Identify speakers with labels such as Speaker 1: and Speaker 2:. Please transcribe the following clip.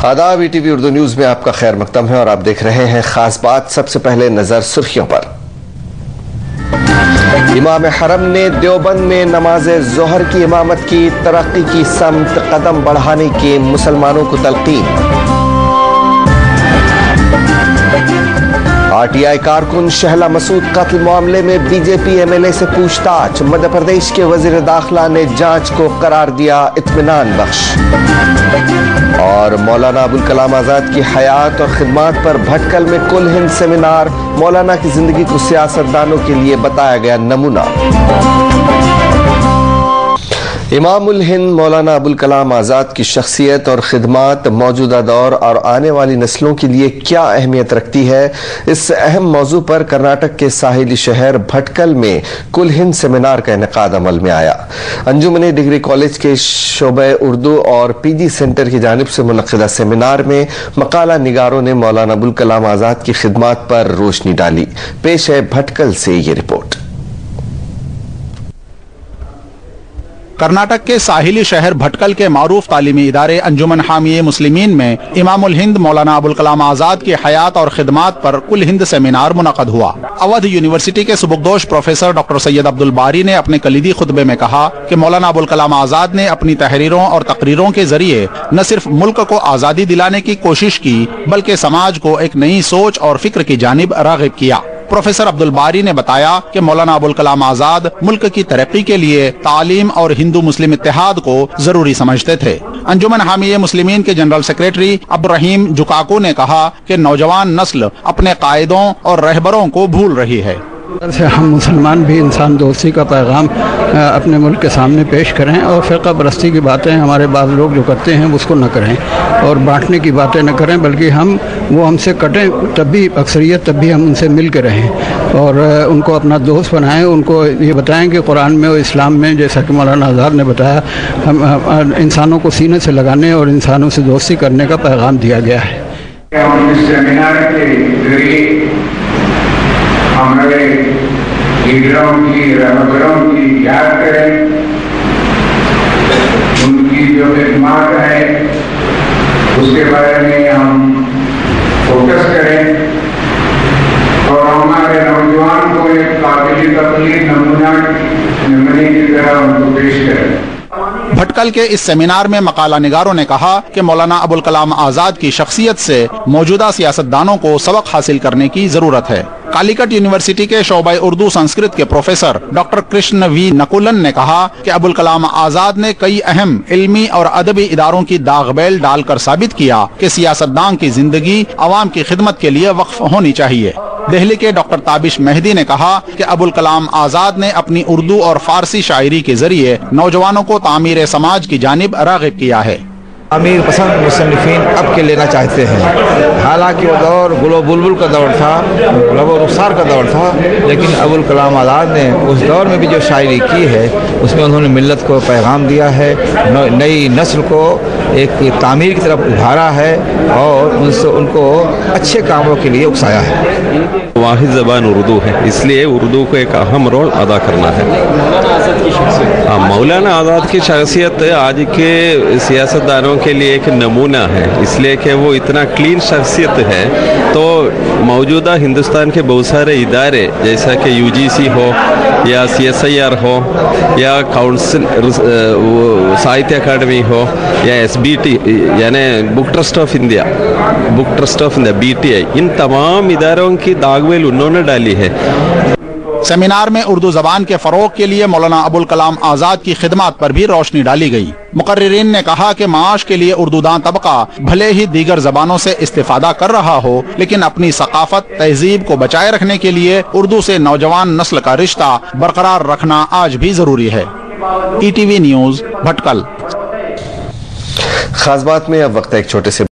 Speaker 1: आदाब ETV Urdu news में आपका खैर मकदम है और आप देख रहे हैं खास बात। सबसे पहले नजर सुर्खियों पर। इमाम हरम ने देवबंद में नमाज जोहर की इमामत की, तरक्की की समत कदम बढ़ाने की मुसलमानों को तलकीन। RTI कारकुन शहला मसूद कत्ल मामले में BJP MLA से पूछताछ। मध्य प्रदेश के वजीर दाखिला ने जांच को करार दिया इत्मीनान बख्श। और मौलाना अबुल कलाम आजाद की हयात और खिदमात पर भटकल में कुल हिंद सेमिनार। मौलाना की जिंदगी को सियासतदानों के लिए बताया गया नमूना। इमामुल हिंद मौलाना अबुल कलाम आजाद की शख्सियत और खिदमात मौजूदा दौर और आने वाली नस्लों के लिए क्या अहमियत रखती है, इस अहम मौजू पर कर्नाटक के साहिली शहर भटकल में कुल हिंद सेमिनार का इनेकाद अमल में आया। अंजुमन डिग्री कॉलेज के शोबे उर्दू और PG सेंटर की जानिब से मुनक्किदा सेमिनार में मकाला निगारों ने मौलाना अबुल कलाम आजाद की खिदमात पर रोशनी डाली। पेश है भटकल से ये रिपोर्ट।
Speaker 2: कर्नाटक के साहिली शहर भटकल के मारूफ तालीमी इदारे अंजुमन हामी मुस्लिमीन में इमामुल हिंद मौलाना अबुल कलाम आजाद की हयात और खिदमात पर कुल हिंद सेमिनार मुनक़द हुआ। अवध यूनिवर्सिटी के सुबुकदोश प्रोफेसर डॉक्टर सैयद अब्दुल बारी ने अपने कलीदी खुतबे में कहा कि मौलाना अबुल कलाम आजाद ने अपनी तहरीरों और तकरीरों के जरिए न सिर्फ मुल्क को आजादी दिलाने की कोशिश की, बल्कि समाज को एक नई सोच और फिक्र की जानिब राग़िब किया। प्रोफेसर अब्दुल बारी ने बताया कि मौलाना अबुल कलाम आजाद मुल्क की तरक्की के लिए तालीम और हिंदू मुस्लिम इत्तेहाद को जरूरी समझते थे। अंजुमन हामी मुस्लिमीन के जनरल सेक्रेटरी अब्दुर्रहीम जुकाको ने कहा कि नौजवान नस्ल अपने कायदों और रहबरों को भूल रही है।
Speaker 3: हम मुसलमान भी इंसान दोस्ती का पैगाम अपने मुल्क के सामने पेश करें और फ़िरक़ा परस्ती की बातें हमारे बाद लोग जो करते हैं उसको न करें और बांटने की बातें न करें, बल्कि वो हमसे कटें तब भी अक्सरियत तब भी हम उनसे मिल के रहें और उनको अपना दोस्त बनाएं। उनको ये बताएं कि कुरान में और इस्लाम में, जैसा कि मौलाना आज़ाद ने बताया, हम इंसानों को सीने से लगाने और इंसानों से दोस्ती करने का पैगाम दिया गया है।
Speaker 4: हमारे लीडरों की, रहबरों की याद करें, उनकी जो खिदमत है उसके बारे में हम फोकस करें और हमारे नौजवान को एक काबिल तकलीफ नमूने की तरह उनको पेश करें।
Speaker 2: भटकल के इस सेमिनार में मकाला निगारों ने कहा कि मौलाना अबुल कलाम आजाद की शख्सियत से मौजूदा सियासतदानों को सबक हासिल करने की जरूरत है। कालीकट यूनिवर्सिटी के शोबे उर्दू संस्कृत के प्रोफेसर डॉक्टर कृष्ण V नकुलन ने कहा कि अबुल कलाम आजाद ने कई अहम इल्मी और अदबी इदारों की दागबैल डालकर साबित किया कि सियासतदान की जिंदगी अवाम की खिदमत के लिए वक्फ होनी चाहिए। दिल्ली के डॉक्टर ताबिश मेहदी ने कहा कि अबुल कलाम आजाद ने अपनी उर्दू और फारसी शायरी के जरिए नौजवानों को तामीर समाज की जानिब राग़िब किया है।
Speaker 5: अमीर पसंद मुसन्निफीन अब के लेना चाहते हैं। हालांकि वो दौर गुलो बुलबुल का दौर था, लबो रुखसार का दौर था, लेकिन अबुल कलाम आज़ाद ने उस दौर में भी जो शायरी की है उसमें उन्होंने मिल्लत को पैगाम दिया है, नई नस्ल को एक तामीर की तरफ उभारा है और उनको अच्छे कामों के लिए उकसाया है।
Speaker 6: वाहिद ज़बान उर्दू है, इसलिए उर्दू को एक अहम रोल अदा करना है। मौलाना आज़ाद की शख्सियत आज के सियासतदानों के लिए एक नमूना है, इसलिए कि वो इतना क्लीन शख्सियत है। तो मौजूदा हिंदुस्तान के बहुत सारे इदारे जैसा कि UGC हो या CSIR हो या काउंसिल साहित्य अकादमी हो या SBT यानी book trust of India BTI, इन तमाम इदारों की दागवेल उन्होंने डाली है।
Speaker 2: सेमिनार में उर्दू जबान के फरोग के लिए मौलाना अबुल कलाम आजाद की खिदमत पर भी रोशनी डाली गई। मुकर्रिरीन ने कहा कि माश के लिए उर्दूदां तबका भले ही दीगर जबानों से इस्तेफादा कर रहा हो, लेकिन अपनी सकाफत तहजीब को बचाए रखने के लिए उर्दू से नौजवान नस्ल का रिश्ता बरकरार रखना आज भी जरूरी है। ETV news Bhatkal.
Speaker 1: खास बात में अब वक्त है एक छोटे से